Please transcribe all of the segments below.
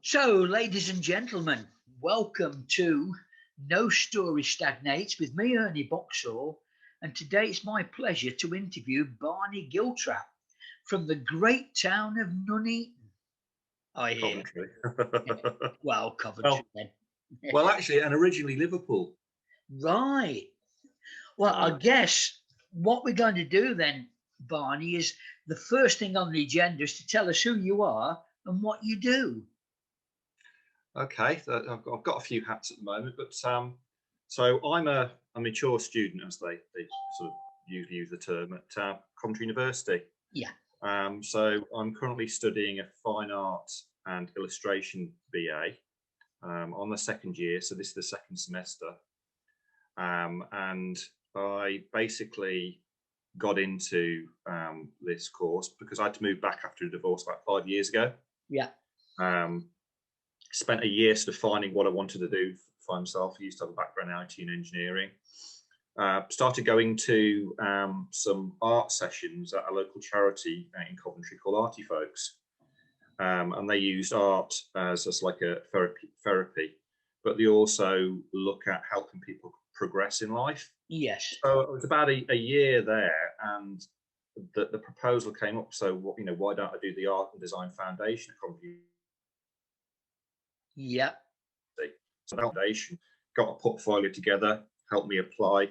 So, ladies and gentlemen, welcome to No Story Stagnates with me, Ernie Boxall, and today it's my pleasure to interview Barnie Giltrap from the great town of Nuneaton. I hear. Coventry. Well, Coventry well, then. well, actually, and originally Liverpool. Right. Well, I guess what we're going to do then, Barney, is the first thing on the agenda is to tell us who you are and what you do. Okay, so I've got a few hats at the moment, but so I'm a mature student, as they sort of usually use the term at Coventry University. Yeah. So I'm currently studying a fine art and illustration BA on the second year. So this is the second semester, and I basically got into this course because I had to move back after a divorce about 5 years ago. Yeah. Spent a year sort of finding what I wanted to do for myself. I used to have a background in IT and engineering. Started going to some art sessions at a local charity in Coventry called Arty Folks. And they used art as like a therapy, but they also look at helping people progress in life. Yes. So it was about a year there, and the proposal came up. So why don't I do the Art and Design Foundation at Coventry? Yeah. So the foundation got a portfolio together, helped me apply,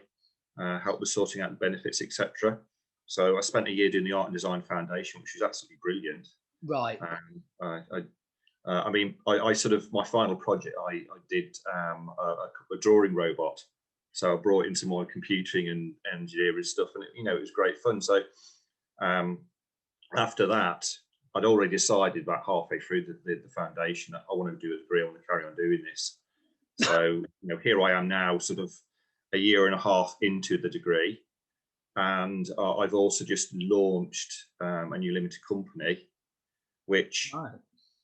helped with sorting out the benefits, etc. So I spent a year doing the Art and Design Foundation, which was absolutely brilliant. Right. I sort of, my final project, I did a drawing robot. So I brought into my computing and engineering stuff, and it was great fun. So after that, I'd already decided about halfway through the foundation that I want to do a degree. I want to carry on doing this. So here I am now, sort of a year and a half into the degree, and I've also just launched a new limited company, which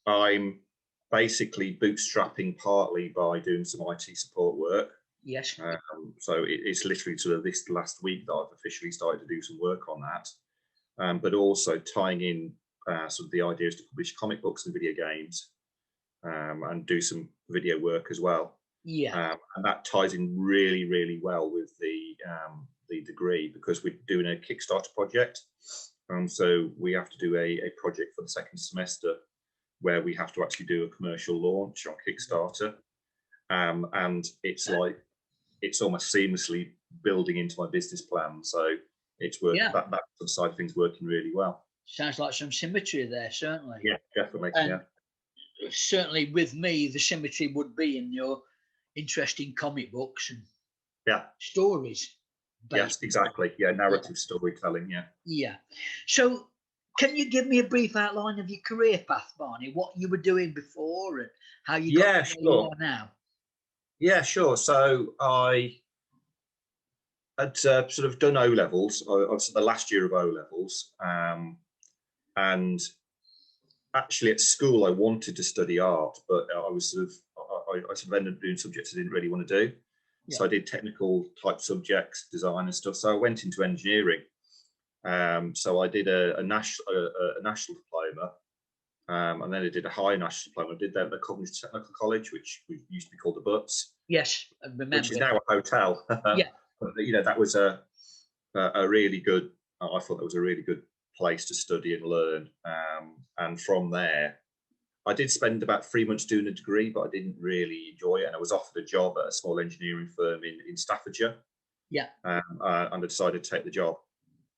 I'm basically bootstrapping partly by doing some IT support work. Yes. So it's literally sort of this last week that I've officially started to do some work on that, but also tying in sort of the idea is to publish comic books and video games, and do some video work as well. Yeah. And that ties in really, really well with the degree, because we're doing a Kickstarter project. So we have to do a project for the second semester where we have to actually do a commercial launch on Kickstarter. And it's like, it's almost seamlessly building into my business plan. So it's working, that side of things working really well. Sounds like some symmetry there, certainly. Yeah, definitely. And certainly with me, the symmetry would be in your interesting comic books and stories. Yes, exactly. Yeah, narrative storytelling. Yeah. Yeah. So can you give me a brief outline of your career path, Barney? What you were doing before and how you got to where you are now? Yeah, sure. So I had sort of done O levels. I was the last year of O levels, and actually at school I wanted to study art, but I was sort of ended up doing subjects I didn't really want to do. So I did technical type subjects, design and stuff. So I went into engineering. So I did a national diploma, and then I did a high national diploma. I did that at the Coventry Technical College, which used to be called the Butts. Yes, I remember. Which is now a hotel. Yeah. But, that was a really good. I thought that was a really good place to study and learn. And from there, I did spend about 3 months doing a degree, but I didn't really enjoy it. And I was offered a job at a small engineering firm in Staffordshire. Yeah. And I decided to take the job.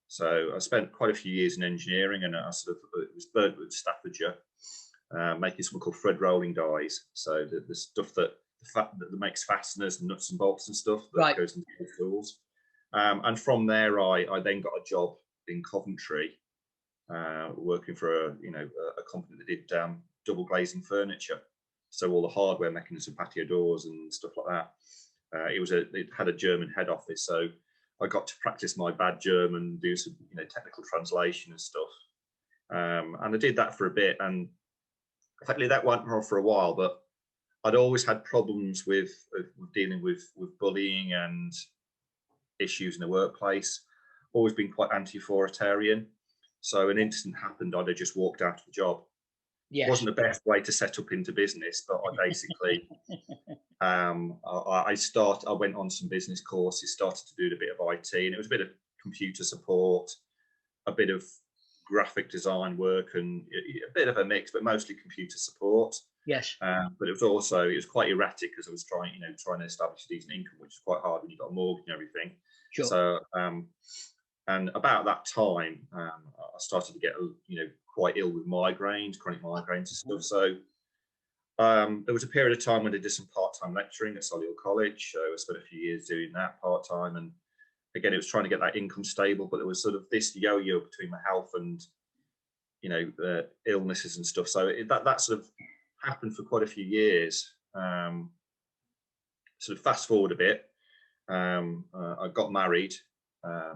So I spent quite a few years in engineering, and it was Birdwood, Staffordshire, making something called thread rolling dies. So the stuff that makes fasteners and nuts and bolts and stuff that goes into the tools. And from there, I then got a job in Coventry, working for a company that did double glazing furniture. So all the hardware mechanisms, patio doors and stuff like that. It had a German head office, so I got to practice my bad German, do some technical translation and stuff. And I did that for a bit, and effectively that went on for a while, but I'd always had problems with dealing with bullying and issues in the workplace. Always been quite anti-authoritarian. So an incident happened, I'd have just walked out of the job. Yes. Wasn't the best way to set up into business, but I basically I went on some business courses, started to do a bit of IT, and it was a bit of computer support, a bit of graphic design work, and a bit of a mix, but mostly computer support. Yes. But it was quite erratic because I was trying to establish a decent income, which is quite hard when you've got a mortgage and everything. Sure. So and about that time, I started to get quite ill with migraines, chronic migraines and stuff. So there was a period of time when I did some part-time lecturing at Solihull College. So I spent a few years doing that part-time, and again, it was trying to get that income stable. But there was sort of this yo-yo between my health and illnesses and stuff. So that sort of happened for quite a few years. Sort of fast forward a bit, I got married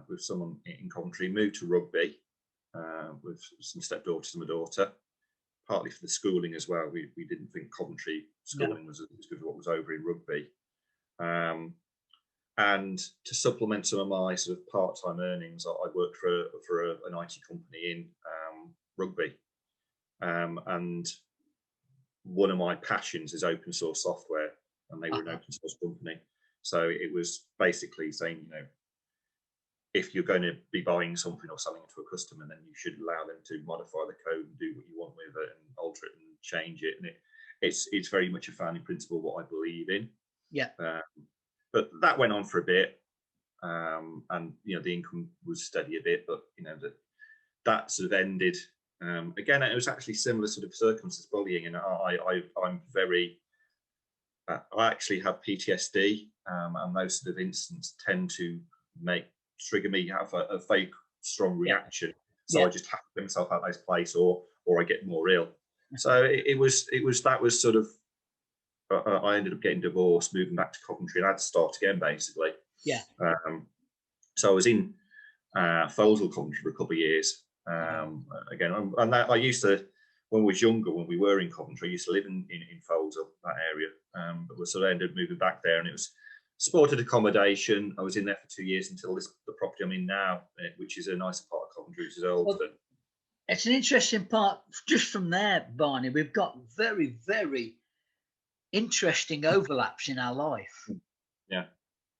with someone in Coventry, moved to Rugby with some stepdaughters and my daughter, partly for the schooling as well. We didn't think Coventry schooling was as good as what was over in Rugby. And to supplement some of my sort of part-time earnings, I worked for an IT company in Rugby. And one of my passions is open source software, and they were an open source company. So it was basically saying, if you're going to be buying something or selling it to a customer, then you should allow them to modify the code and do what you want with it and alter it and change it. And it's very much a founding principle of what I believe in. Yeah. But that went on for a bit, and the income was steady a bit, but that sort of ended. Again, it was actually similar sort of circumstances, bullying, and I'm very. I actually have PTSD, and those sort of incidents tend to trigger me to have a very strong reaction. So I just have to get myself out of this place, or I get more ill. So it was that was sort of. I ended up getting divorced, moving back to Coventry, and I had to start again, basically. Yeah. So I was in Folesville, Coventry, for a couple of years. Again, and I used to, when I was younger, when we were in Coventry, I used to live in Folesville, that area. But we sort of ended up moving back there, and it was supported accommodation. I was in there for 2 years until the property I'm in now, which is a nicer part of Coventry, which is Oldton. Well, it's an interesting part. Just from there, Barney, we've got very, very interesting overlaps in our life. Yeah.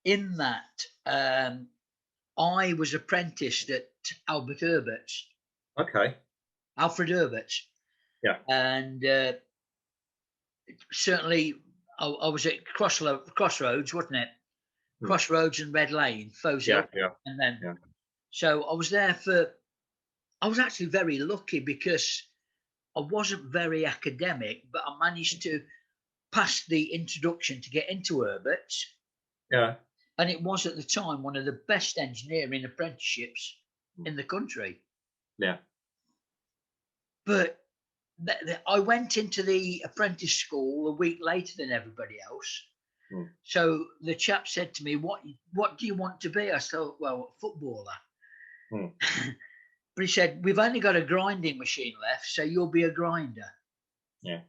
In that, I was apprenticed at Albert Herbert's. Okay. Alfred Herbert's. Yeah. And certainly I was at Crossroads, wasn't it? Crossroads and Red Lane, Fozil. Yeah. And then, so I was there I was actually very lucky because I wasn't very academic, but I managed to pass the introduction to get into Herbert's. Yeah. And it was at the time one of the best engineering apprenticeships in the country. Yeah. But I went into the apprentice school a week later than everybody else. So the chap said to me, what do you want to be? I said, well, a footballer. But he said, we've only got a grinding machine left, so you'll be a grinder. Yeah.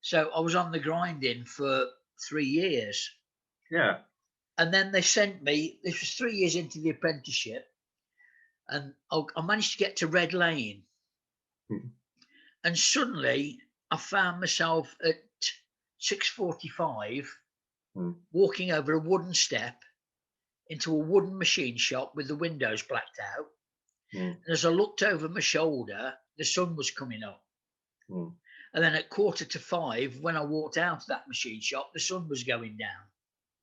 So I was on the grinding for 3 years. Yeah. And then they sent me, this was 3 years into the apprenticeship, and I managed to get to Red Lane. And suddenly I found myself at 6:45 walking over a wooden step into a wooden machine shop with the windows blacked out. And as I looked over my shoulder, the sun was coming up. And then at 4:45, when I walked out of that machine shop, the sun was going down.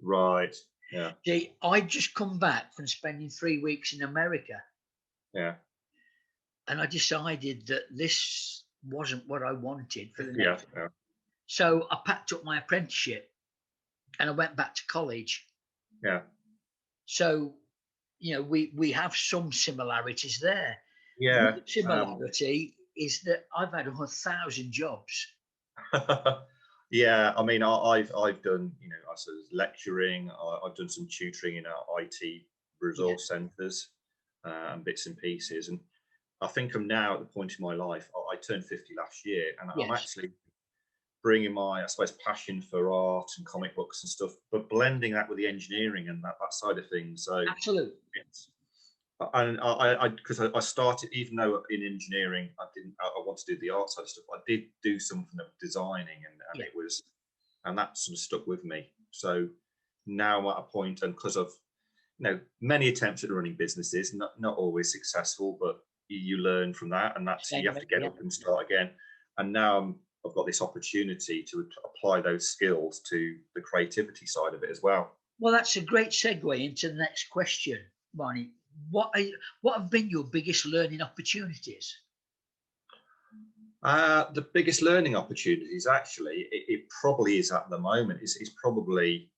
Right. Yeah. See, I'd just come back from spending 3 weeks in America. Yeah. And I decided that this wasn't what I wanted for the next. Yeah. So I packed up my apprenticeship and I went back to college. Yeah. So, we have some similarities there. Yeah. The similarity is that I've had 1,000 jobs. Yeah, I mean, I've done, I sort of lecturing. I've done some tutoring in our IT resource centres and bits and pieces. And I think I'm now at the point in my life. I turned 50 last year, and I'm actually bringing my, I suppose, passion for art and comic books and stuff, but blending that with the engineering and that side of things. So absolutely, And because I started, even though in engineering I want to do the art side of stuff, I did do something of designing, and Yeah. it was, and that sort of stuck with me. So now I'm at a point, and because of many attempts at running businesses, not always successful, but you learn from that, and that's, you have to get up and start again. And now I've got this opportunity to apply those skills to the creativity side of it as well. Well, that's a great segue into the next question, Barney. What have been your biggest learning opportunities? The biggest learning opportunities, actually, it probably is at the moment, is probably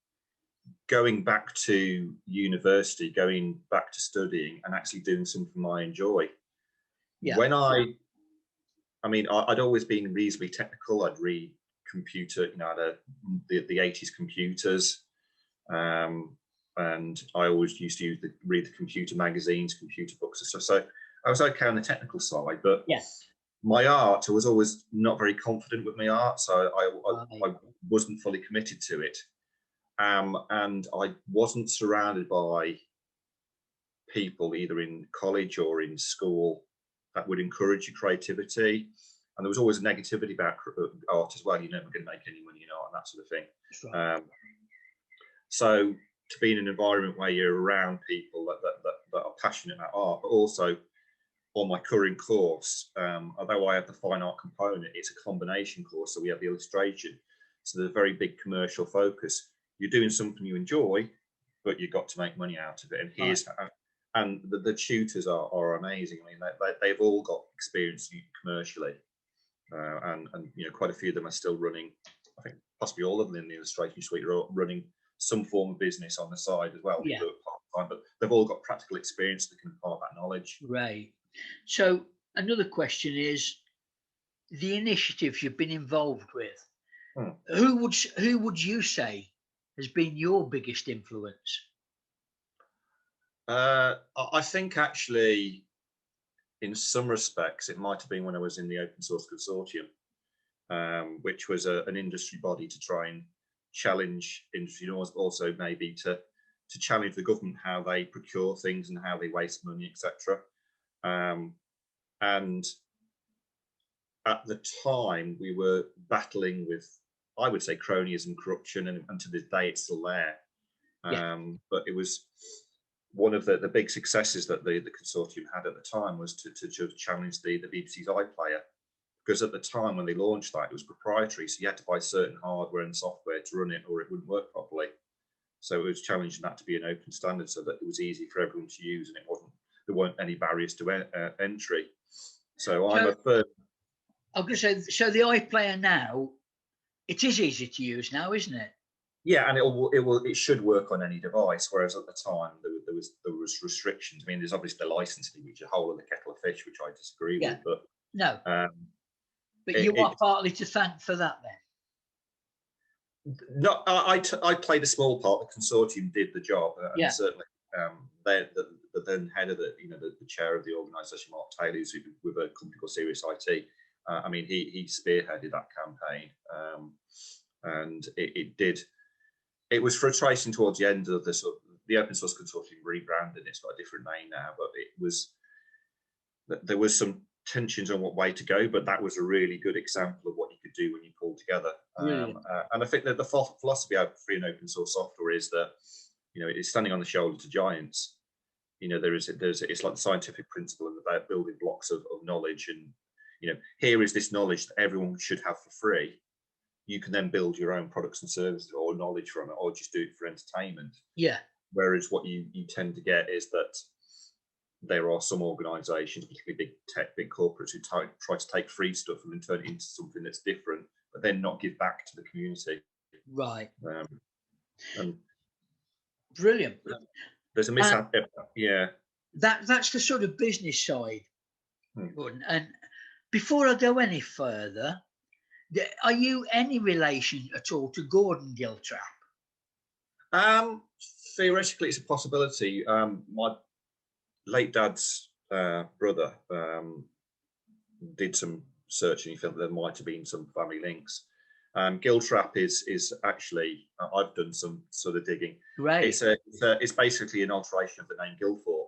going back to university, going back to studying, and actually doing something I enjoy. Yeah. When I'd always been reasonably technical. I'd read computer, the 80s computers, and I always used to read the computer magazines, computer books and stuff. So I was okay on the technical side, but my art, I was always not very confident with my art, so I wasn't fully committed to it. And I wasn't surrounded by people either in college or in school that would encourage your creativity. And there was always a negativity about art as well. You're never going to make any money in art and that sort of thing. Right. So to be in an environment where you're around people that are passionate about art, but also on my current course, although I have the fine art component, it's a combination course. So we have the illustration. So there's a very big commercial focus. You're doing something you enjoy, but you've got to make money out of it. And here's and the tutors are amazing. I mean, they've all got experience commercially, and quite a few of them are still running. I think possibly all of them in the illustration suite are running some form of business on the side as well. Yeah. Part-time, but they've all got practical experience that can impart that knowledge. Right. So another question is the initiatives you've been involved with. Who would you say has been your biggest influence? I think actually, in some respects, it might have been when I was in the Open Source Consortium, which was an industry body to try and challenge industry, also maybe to challenge the government how they procure things and how they waste money, etc. And at the time, we were battling with, I would say, cronyism, corruption, and to this day, it's still there. But it was one of the big successes that the consortium had at the time was to challenge the BBC's iPlayer, because at the time when they launched that, it was proprietary, so you had to buy certain hardware and software to run it, or it wouldn't work properly. So it was challenging that to be an open standard, so that it was easy for everyone to use, and there weren't any barriers to entry. So I'm a firm. I was going to say, so the iPlayer now, it is easy to use now, isn't it? Yeah, and it should work on any device. Whereas at the time there was restrictions. I mean, there's obviously the licensing, which is a whole other kettle of fish, which I disagree with. But no, but you are partly to thank for that then. No, I played a small part. The consortium did the job, and certainly the then head of the chair of the organisation, Mark Taylor, who's with a company called Serious IT. I mean, he spearheaded that campaign, and it was frustrating towards the end of the Open Source Consortium rebranded. It's got a different name now, but there was some tensions on what way to go, but that was a really good example of what you could do when you pull together. And I think that the philosophy of free and open source software is that it's standing on the shoulders of giants. It's like the scientific principle about building blocks of knowledge, and here is this knowledge that everyone should have for free. You can then build your own products and services or knowledge from it, or just do it for entertainment. Yeah. Whereas what you tend to get is that there are some organisations, particularly big tech, big corporates, who try to take free stuff and then turn it into something that's different, but then not give back to the community. Right. And brilliant. There's a mishap. Yeah. That's the sort of business side. Gordon. And before I go any further, are you any relation at all to Gordon Giltrap? Theoretically, it's a possibility. My late dad's brother did some searching. He felt there might have been some family links. Giltrap is actually, I've done some sort of digging. Right. It's basically an alteration of the name Guildford.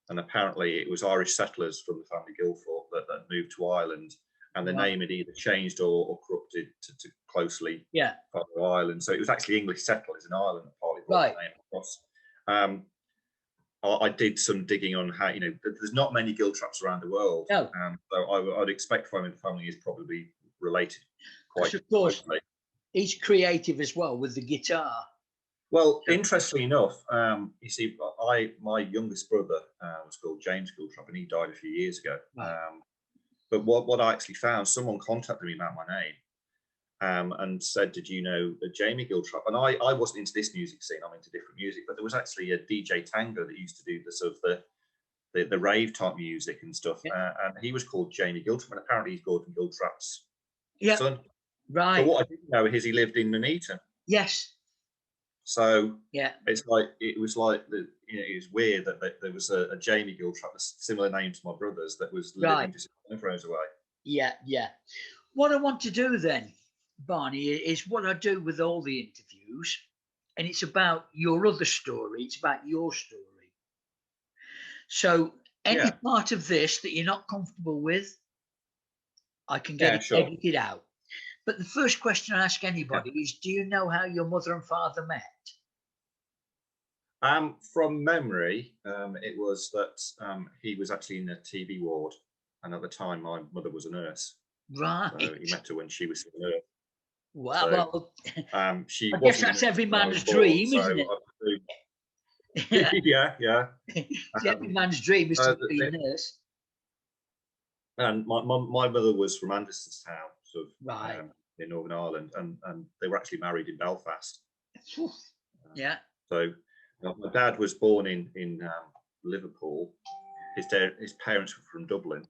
and apparently it was Irish settlers from the family Guilford that moved to Ireland, and the name had either changed or corrupted to closely follow Ireland. So it was actually English settlers in Ireland that partly brought the name across. I did some digging on how, there's not many Giltraps around the world. No. So I'd expect from the family is probably related quite of course, closely. He's creative as well with the guitar. Well, interestingly enough, you see, my youngest brother was called James Giltrap, and he died a few years ago. Right. But what I actually found, someone contacted me about my name and said, "Did you know Jamie Giltrap?" And I wasn't into this music scene; I'm into different music. But there was actually a DJ Tango that used to do the sort of the rave type music and stuff, and he was called Jamie Giltrap, and apparently he's Gordon Giltrap's son. Right. But what I didn't know is he lived in Nuneaton. Yes. So it's like it was weird that there was a Jamie Giltrap, a similar name to my brother's, that was living just a few rows away. Yeah. What I want to do then, Barney, is what I do with all the interviews, and it's about your other story. It's about your story. So any part of this that you're not comfortable with, I can get it edited out. But the first question I ask anybody is, do you know how your mother and father met? From memory, it was that he was actually in a TB ward, and at the time my mother was a nurse. Right. So he met her when she was a nurse. Wow. So, she I guess that's every man's dream, isn't it? Yeah. It's every man's dream is to be a nurse. And my mother was from Andersonstown, sort of in Northern Ireland, and they were actually married in Belfast. So my dad was born in Liverpool. His parents were from Dublin,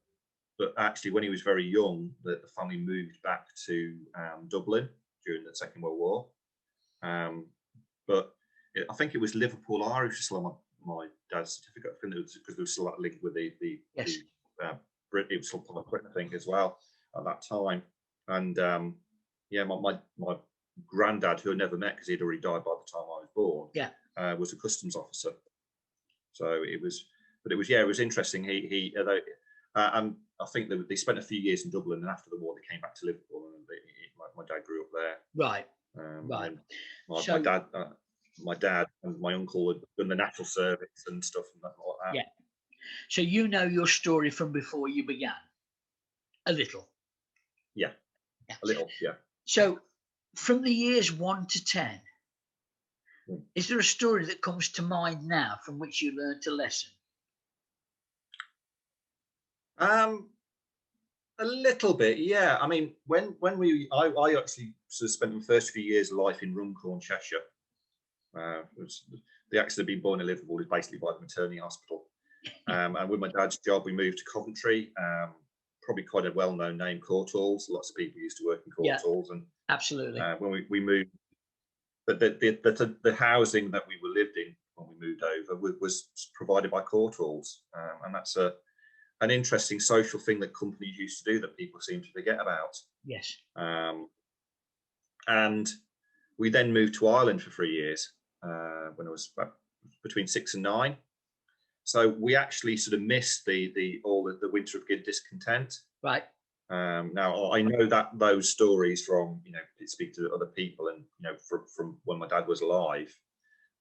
but actually when he was very young, the family moved back to Dublin during the Second World War. But I think it was Liverpool Irish, still on my dad's certificate. I think it was because there was still that link with the it was still Britain, I think, as well at that time. And my granddad, who I never met because he'd already died by the time I was born, was a customs officer. So it was interesting. And I think they spent a few years in Dublin, and after the war they came back to Liverpool, and my dad grew up there. Right. My dad and my uncle had done the national service and stuff and like that. Yeah. So you know your story from before you began, a little. Yeah. A little. Yeah. So from the years 1 to 10, is there a story that comes to mind now from which you learned a lesson? A little bit, yeah. I mean, I actually sort of spent the first few years of life in Runcorn, Cheshire. The accident of being born in Liverpool is basically by the maternity hospital. And with my dad's job, we moved to Coventry. Probably quite a well-known name, Courtauls. Lots of people used to work in Courtauls, and absolutely. When we moved, but the housing that we were lived in when we moved over was provided by Courtauls, and that's an interesting social thing that companies used to do that people seem to forget about. Yes. And we then moved to Ireland for 3 years when I was between 6 and 9. So we actually sort of missed the winter of discontent. Right. Now I know that those stories from speak to other people and from when my dad was alive.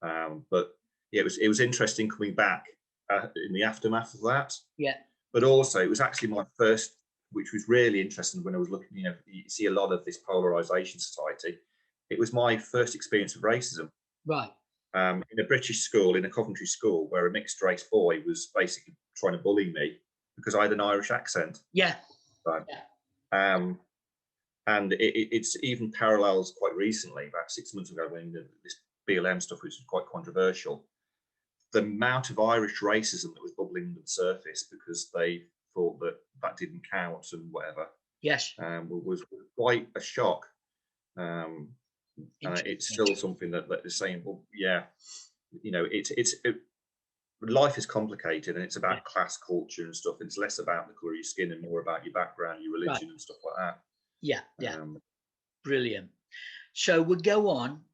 But yeah, it was interesting coming back in the aftermath of that. Yeah. But also it was actually my first, which was really interesting when I was looking. You see a lot of this polarization society. It was my first experience of racism. Right. In a British school, in a Coventry school, where a mixed race boy was basically trying to bully me because I had an Irish accent. Yeah. Right. Yeah. And it's even parallels quite recently, about 6 months ago, when this BLM stuff, which was quite controversial. The amount of Irish racism that was bubbling under the surface because they thought that didn't count and whatever. Yes. Was quite a shock. It's still something that is saying, well, yeah, life is complicated, and it's about class, culture, and stuff. It's less about the colour of your skin and more about your background, your religion, and stuff like that. Yeah. Brilliant. So we'll go on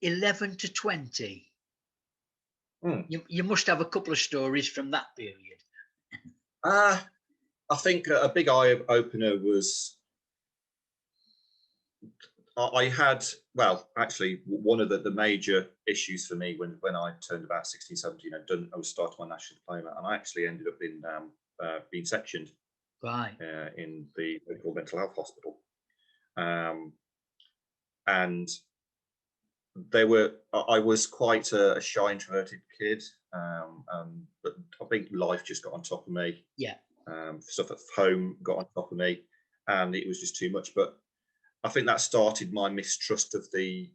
11 to 20. Hmm. You must have a couple of stories from that period. I think a big eye opener was I had, well, actually, one of the major issues for me when I turned about 16, 17, I was starting my national diploma, and I actually ended up being sectioned Right. in the local mental health hospital. And I was quite a shy, introverted kid, but I think life just got on top of me. Yeah. Stuff at home got on top of me, and it was just too much. But I think that started my mistrust of the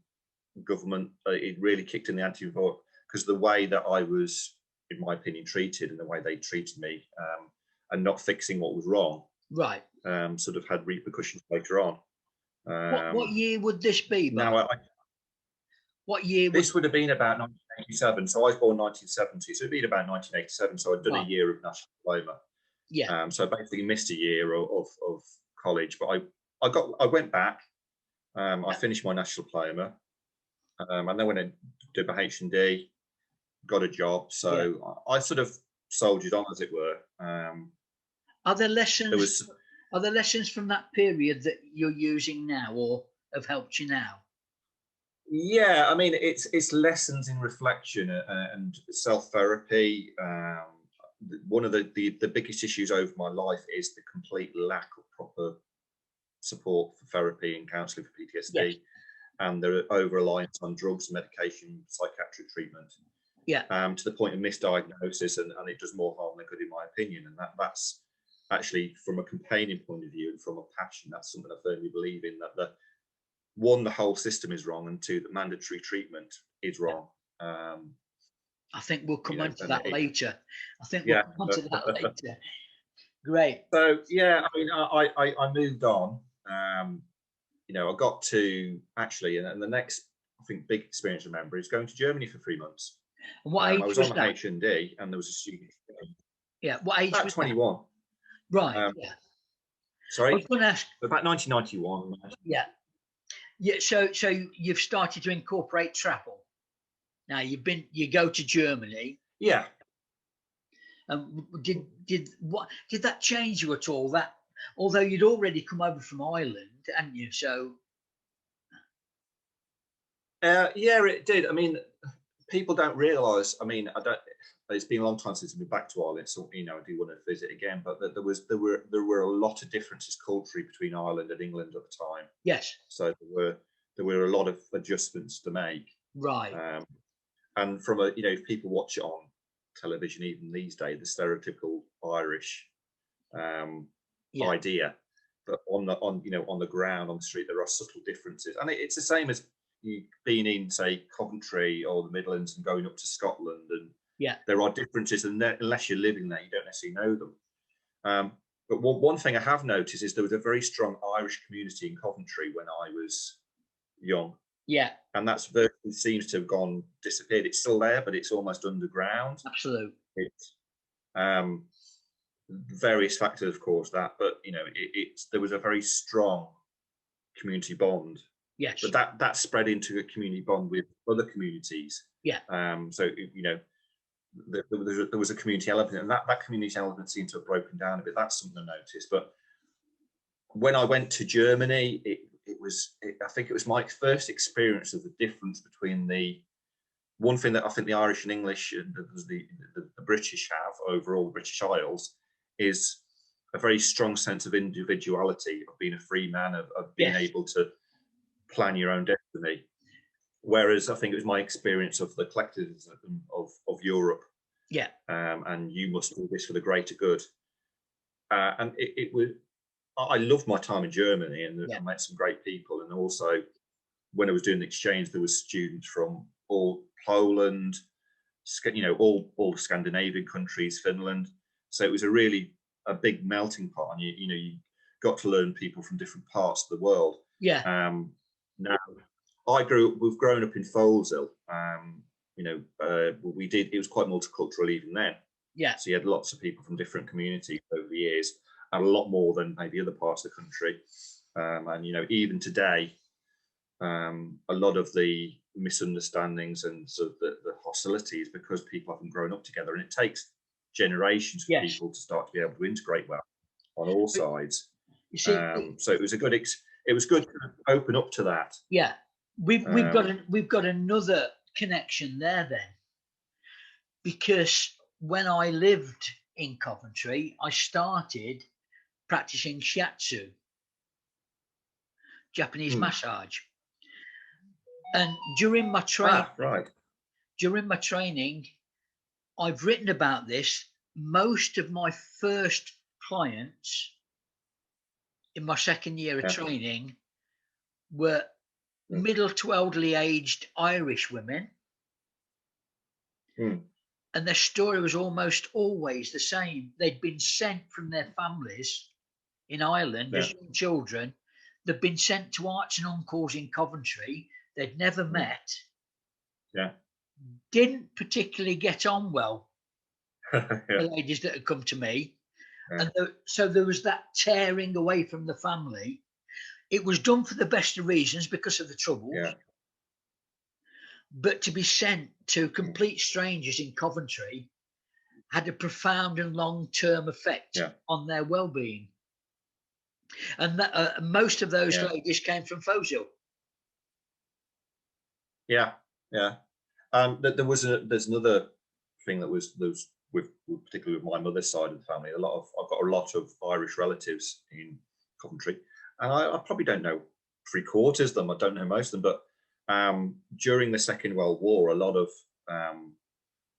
government. It really kicked in the anti-vote because the way that I was, in my opinion, treated and the way they treated me, and not fixing what was wrong, Right. sort of had repercussions later on. What year would this be, Now, Barney? What year would? this would have been about 1987. So I was born 1970. So it'd been about 1987. So I'd done Right. a year of national diploma. Yeah. So I basically missed a year of college, but I went back. I finished my national diploma, and then went and did my H&D, got a job. So I sort of soldiered on, as it were. Are there There lessons? was, Are there lessons from that period that you're using now, or have helped you now? yeah, I mean, it's lessons in reflection and self-therapy. One of the biggest issues over my life is the complete lack of proper support for therapy and counselling for PTSD, Yes. and the over-reliance on drugs, medication, psychiatric treatment, Yeah. to the point of misdiagnosis, and it does more harm than good, in my opinion. And that's actually, from a companion point of view and from a passion, that's something I firmly believe in, that the whole system is wrong, and two, the mandatory treatment is wrong. I think we'll come on to And that later. I think we'll yeah. come on to that later. Great. So yeah, I mean, I moved on. I got to actually, and the next, I think, big experience I remember is going to Germany for 3 months. And what I age was was on the that? H&D, and there was a student. Yeah. What age About was that? 21. Right. Yeah. I Sorry, was going to ask. about 1991. Yeah. Yeah. So you've started to incorporate travel. Now you go to Germany. Yeah. Did that change you at all? That although you'd already come over from Ireland, hadn't you? So Yeah, it did. I mean, people don't realise. I mean, I don't. It's been a long time since I've been back to Ireland, so I do want to visit again. But there were a lot of differences culturally between Ireland and England at the time. yes. So there were a lot of adjustments to make. Right. And from if people watch it on television, even these days, the stereotypical Irish idea, but on the ground, on the street, there are subtle differences, and it's the same as you being in, say, Coventry or the Midlands and going up to Scotland, and there are differences, and unless you're living there, you don't necessarily know them. But one thing I have noticed is there was a very strong Irish community in Coventry when I was young. Yeah. And that's seems to have disappeared. It's still there, but it's almost underground. Absolutely. It's various factors, of course, but there was a very strong community bond. Yes. But that spread into a community bond with other communities. Yeah. So there was a community element, and that community element seemed to have broken down a bit. That's something I noticed. But when I went to Germany, I think it was my first experience of the difference between the one thing that I think the Irish and English and the British have overall, the British Isles, is a very strong sense of individuality, of being a free man, of being able to plan your own destiny. Whereas I think it was my experience of the collectivism of Europe. Yeah. And you must do this for the greater good. And it was. I loved my time in Germany, and I met some great people. And also, when I was doing the exchange, there was students from all Poland, all the Scandinavian countries, Finland. So it was a big melting pot, and you got to learn people from different parts of the world. Yeah. Now, we've grown up in Foleshill. It was quite multicultural even then. Yeah. So you had lots of people from different communities over the years, and a lot more than maybe other parts of the country. And even today, a lot of the misunderstandings and sort of the hostility is because people haven't grown up together, and it takes generations for Yes. people to start to be able to integrate well on all sides. You see, So it was a good it was good to open up to that. yeah, we've got another connection there then, because when I lived in Coventry, I started practicing shiatsu, Japanese massage, and during my training, during my training, I've written about this. Most of my first clients in my second year of training were middle to elderly aged Irish women. And their story was almost always the same. They'd been sent from their families in Ireland as young children. They'd been sent to aunts and uncles in Coventry. They'd never met. Didn't particularly get on well. The ladies that had come to me. And so there was that tearing away from the family. It was done for the best of reasons because of the troubles. But to be sent to complete strangers in Coventry had a profound and long-term effect on their well-being. And that, most of those ladies came from Fosil. There's another thing that was with particularly with my mother's side of the family. I've got a lot of Irish relatives in Coventry, and I probably don't know 3/4 of them. I don't know most of them, but during the Second World War, a lot of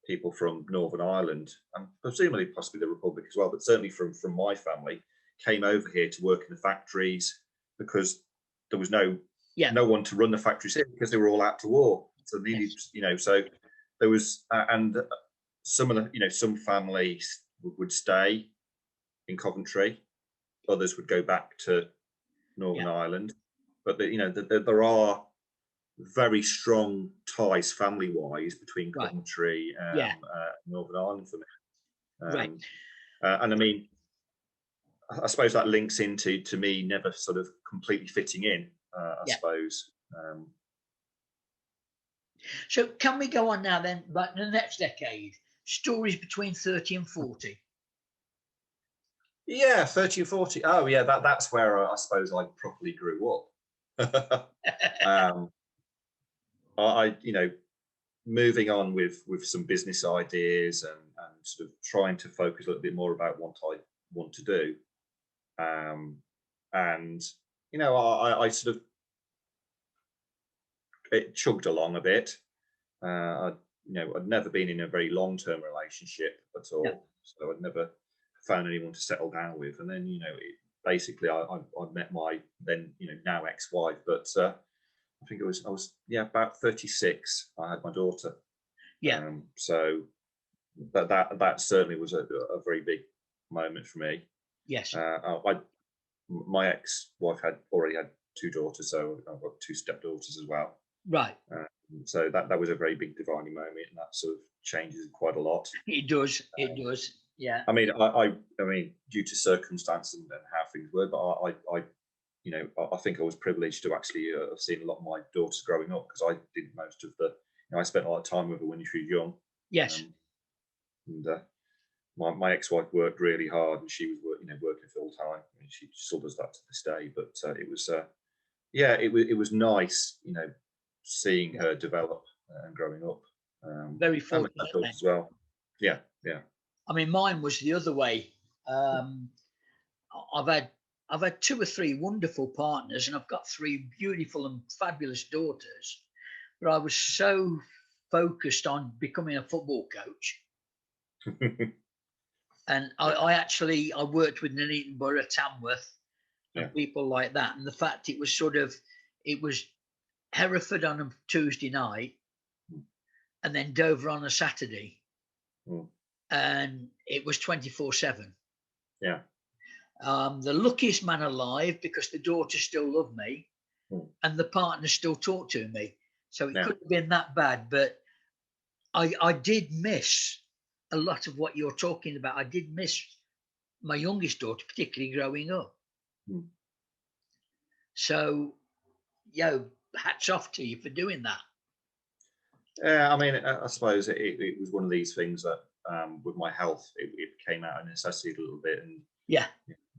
people from Northern Ireland, and presumably possibly the Republic as well, but certainly from my family, came over here to work in the factories because there was no one to run the factories here because they were all out to war. So they needed, so there was, and some of the, some families would stay in Coventry, others would go back to Northern Ireland, but there are very strong ties family-wise between Coventry and Northern Ireland for me. And I mean, I suppose that links into me never sort of completely fitting in, I suppose. So can we go on now then, but the next decade, stories between 30 and 40? Yeah, 30 and 40. Oh yeah, that's where I suppose I properly grew up. I moving on with some business ideas and sort of trying to focus a little bit more about what I want to do. And I sort of, it chugged along a bit. I'd never been in a very long-term relationship at all, so I'd never found anyone to settle down with. And then basically I met my then now ex-wife, but I think I was about 36. I had my daughter. So that certainly was a very big moment for me. Yes. My ex-wife had already had 2 daughters, so I've got 2 stepdaughters as well. Right. So that was a very big defining moment, and that sort of changes quite a lot. It does. It does. Yeah. I mean, I mean, due to circumstance and how things were, but I think I was privileged to actually have seen a lot of my daughters growing up, because I did most of the. I spent a lot of time with her when she was young. Yes. And my ex-wife worked really hard, and she was working full time. I mean, she still does that to this day. But it was it was nice, seeing her develop and growing up. Very fortunate as well. Yeah. I mean, mine was the other way. I've had 2 or 3 wonderful partners, and I've got 3 beautiful and fabulous daughters. But I was so focused on becoming a football coach. And I worked with Nuneaton Borough, Tamworth, and people like that. And the fact it was Hereford on a Tuesday night, and then Dover on a Saturday. And it was 24/7. Yeah. The luckiest man alive, because the daughters still love me, and the partners still talk to me. So it couldn't have been that bad. But I did miss a lot of what you're talking about. I did miss my youngest daughter, particularly growing up. So, hats off to you for doing that. Yeah, I mean, I suppose it was one of these things that with my health, it came out of necessity a little bit, and Yeah.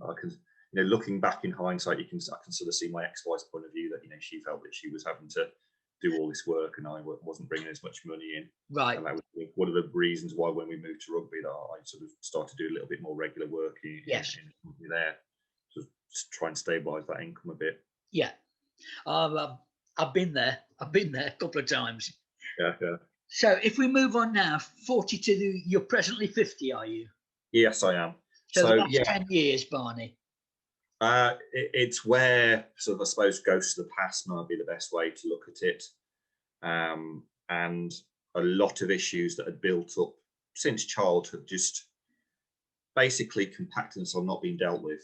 I can, looking back in hindsight, I can sort of see my ex-wife's point of view that she felt that she was having to do all this work and I wasn't bringing as much money in, Right. and that was one of the reasons why when we moved to rugby that I sort of started to do a little bit more regular work in the company there to try and stabilise that income a bit. Yeah. I've been there. I've been there a couple of times. Yeah. So if we move on now, 40 to you're presently 50, are you? Yes, I am. So the last 10 years, Barney. It's where sort of, I suppose, ghosts of the past might be the best way to look at it, and a lot of issues that had built up since childhood just basically compacted themselves, not being dealt with.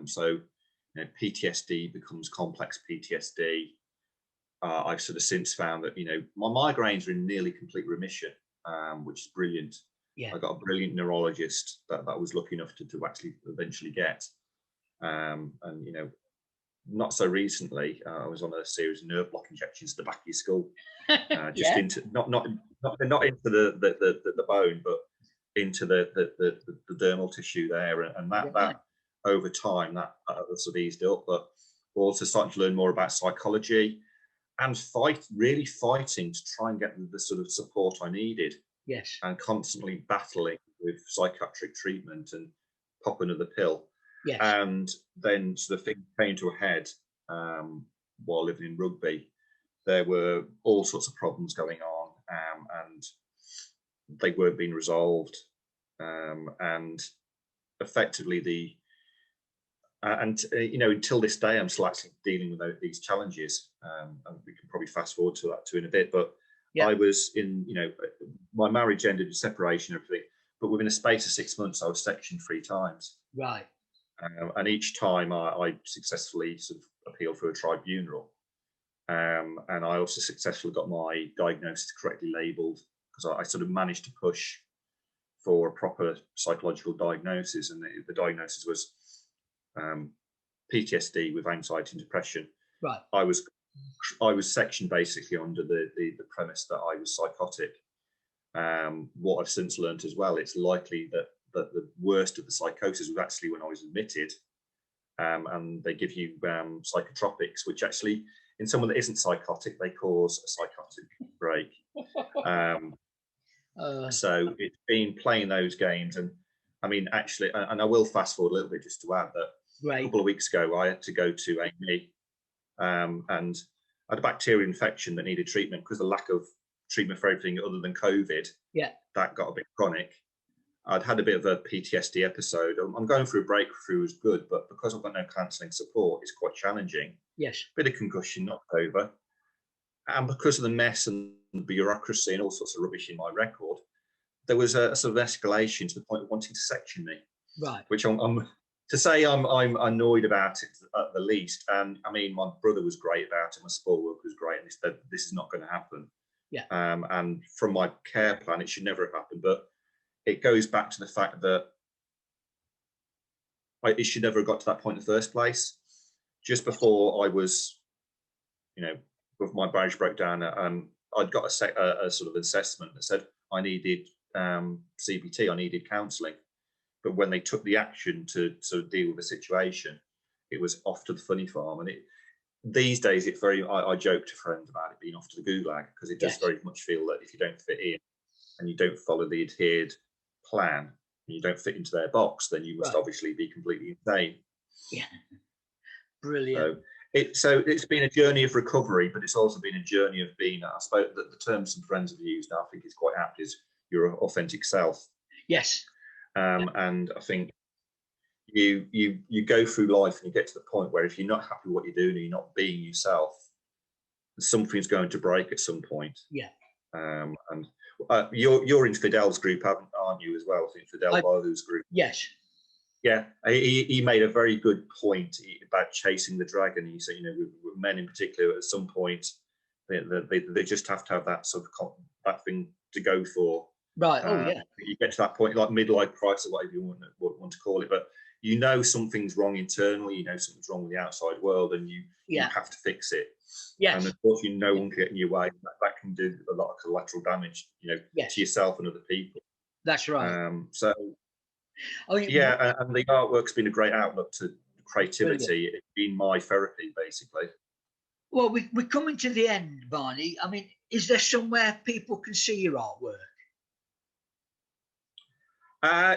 So PTSD becomes complex PTSD. I've sort of since found that my migraines are in nearly complete remission, which is brilliant. Yeah. I got a brilliant neurologist that I was lucky enough to actually eventually get. And not so recently, I was on a series of nerve block injections to the back of your skull, just into not into the bone, but into the dermal tissue there, and that over time that sort of eased up. But we're also starting to learn more about psychology and really fighting to try and get the sort of support I needed. Yes. And constantly battling with psychiatric treatment and popping of the pill. Yes. And then the thing came to a head while living in rugby. There were all sorts of problems going on, and they weren't being resolved. And effectively, until this day, I'm still actually dealing with these challenges. And we can probably fast forward to that in a bit. But I was in, my marriage ended in separation and everything. But within a space of 6 months, I was sectioned 3 times. Right. And each time I successfully sort of appealed for a tribunal. And I also successfully got my diagnosis correctly labelled, because I sort of managed to push for a proper psychological diagnosis. And the diagnosis was PTSD with anxiety and depression. Right. I was sectioned basically under the premise that I was psychotic. What I've since learned as well, it's likely that the worst of the psychosis was actually when I was admitted, and they give you psychotropics, which actually, in someone that isn't psychotic, they cause a psychotic break. So it's been playing those games, and I mean, actually, and I will fast forward a little bit just to add that a couple of weeks ago, I had to go to A&E, and I had a bacterial infection that needed treatment because the lack of treatment for everything other than COVID, that got a bit chronic. I'd had a bit of a PTSD episode. I'm going through a breakthrough was good, but because I've got no counselling support, it's quite challenging. Yes. Bit of concussion, not over. And because of the mess and bureaucracy and all sorts of rubbish in my record, there was a sort of escalation to the point of wanting to section me. Right. Which I'm to say I'm annoyed about it at the least. And I mean, my brother was great about it. My support worker was great, and he said this is not going to happen. Yeah. And from my care plan, it should never have happened. But it goes back to the fact that it should never have got to that point in the first place. Just before I was, with my marriage broke down, I'd got a sort of assessment that said I needed CBT, I needed counselling. But when they took the action to sort of deal with the situation, it was off to the funny farm. And these days, it's very, I joke to friends about it being off to the gulag, because it does very much feel that if you don't fit in and you don't follow the adhered plan and you don't fit into their box, then you must obviously be completely insane. Yeah. Brilliant. So it's been a journey of recovery, but it's also been a journey of being, I suppose that the term some friends have used, and I think it's quite apt, is your authentic self. Yes. And I think you go through life and you get to the point where if you're not happy with what you're doing and you're not being yourself, something's going to break at some point. Yeah. And you're in Fidel's group, aren't you, as well? I think Fidel Barhu's group. Yes. Yeah, he made a very good point about chasing the dragon. He said, with men in particular, at some point, they just have to have that sort of that thing to go for. Right. Oh, yeah. You get to that point, like midlife crisis, or whatever you want to call it. But you know something's wrong internally, you know something's wrong with the outside world, and you have to fix it. Yes. And unfortunately, no one can get in your way. That can do a lot of collateral damage, to yourself and other people. That's right. So, and the artwork's been a great outlet to creativity. Brilliant. It's been my therapy, basically. Well, we're coming to the end, Barney. I mean, is there somewhere people can see your artwork?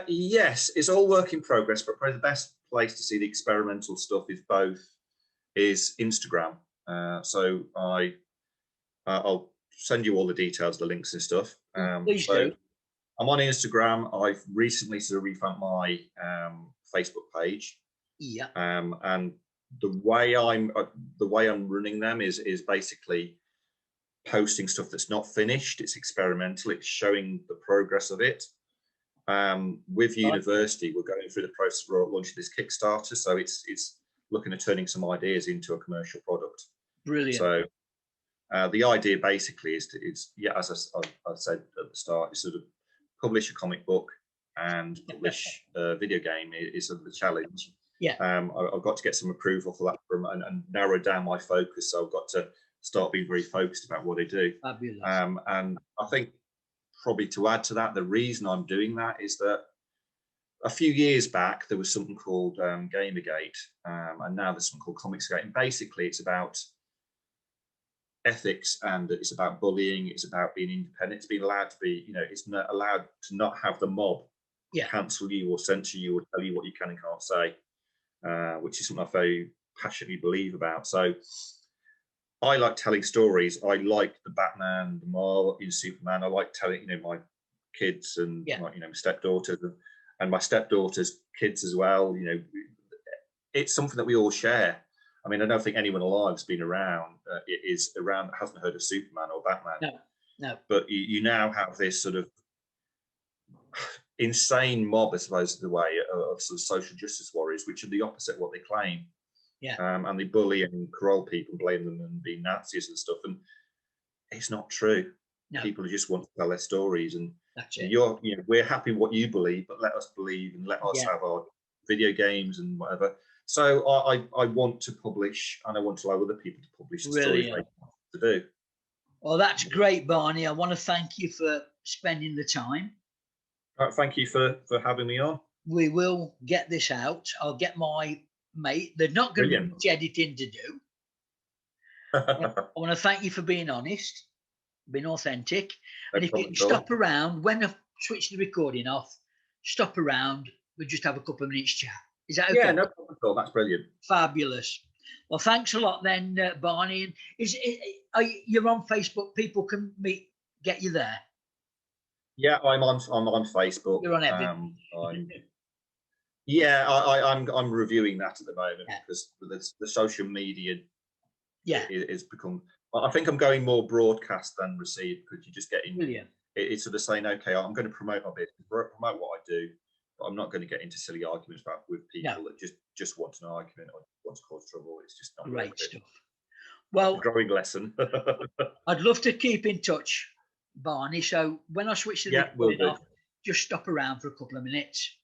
Yes, it's all work in progress, but probably the best place to see the experimental stuff is Instagram. So I'll send you all the details, the links and stuff. Please do. I'm on Instagram. I've recently sort of revamped my Facebook page. Yeah. And the way I'm running them is basically posting stuff that's not finished. It's experimental. It's showing the progress of it. With university, we're going through the process of launching this Kickstarter, so it's looking at turning some ideas into a commercial product. Brilliant. So the idea basically is as I said at the start, is sort of publish a comic book and publish a video game is sort of the challenge. Yeah. I've got to get some approval for that and narrow down my focus. So I've got to start being very focused about what I do. Fabulous. And I think probably to add to that, the reason I'm doing that is that a few years back there was something called Gamergate, and now there's something called Comicsgate. And basically, it's about ethics and it's about bullying. It's about being independent. It's being allowed to be, it's not allowed to not have the mob cancel you or censor you or tell you what you can and can't say, which is something I very passionately believe about. So I like telling stories. I like the Batman, the Marvel, Superman. I like telling, my kids and my stepdaughters and my stepdaughter's kids as well. It's something that we all share. I mean, I don't think anyone alive has been around, that hasn't heard of Superman or Batman. No. But you now have this sort of insane mob, I suppose, the way of sort of social justice warriors, which are the opposite of what they claim. Yeah. And they bully and corral people, blame them and be Nazis and stuff. And it's not true. No. People just want to tell their stories. And that's it. We're happy what you believe, but let us believe and let us have our video games and whatever. So I want to publish, and I want to allow other people to publish the stories they want to do. Well, that's great, Barney. I want to thank you for spending the time. All right, thank you for having me on. We will get this out. I'll get my mate. They're not going to be much editing to do. I want to thank you for being honest, being authentic. And if you can stop around, when I switch the recording off, stop around, we'll just have a couple of minutes chat. Is that okay? Yeah, no problem at all. That's brilliant. Fabulous. Well, thanks a lot then, Barney. And you're on Facebook? People can get you there. Yeah, I'm on Facebook. You're on everything. I'm reviewing that at the moment because the social media is become. I think I'm going more broadcast than receive because you're just getting. Brilliant. It's sort of saying, okay, I'm going to promote my business, promote what I do, but I'm not going to get into silly arguments with people that just want an argument or want to cause trouble. It's just not great stuff. Well, growing lesson. I'd love to keep in touch, Barney. So when I switch to the recording off, just stop around for a couple of minutes.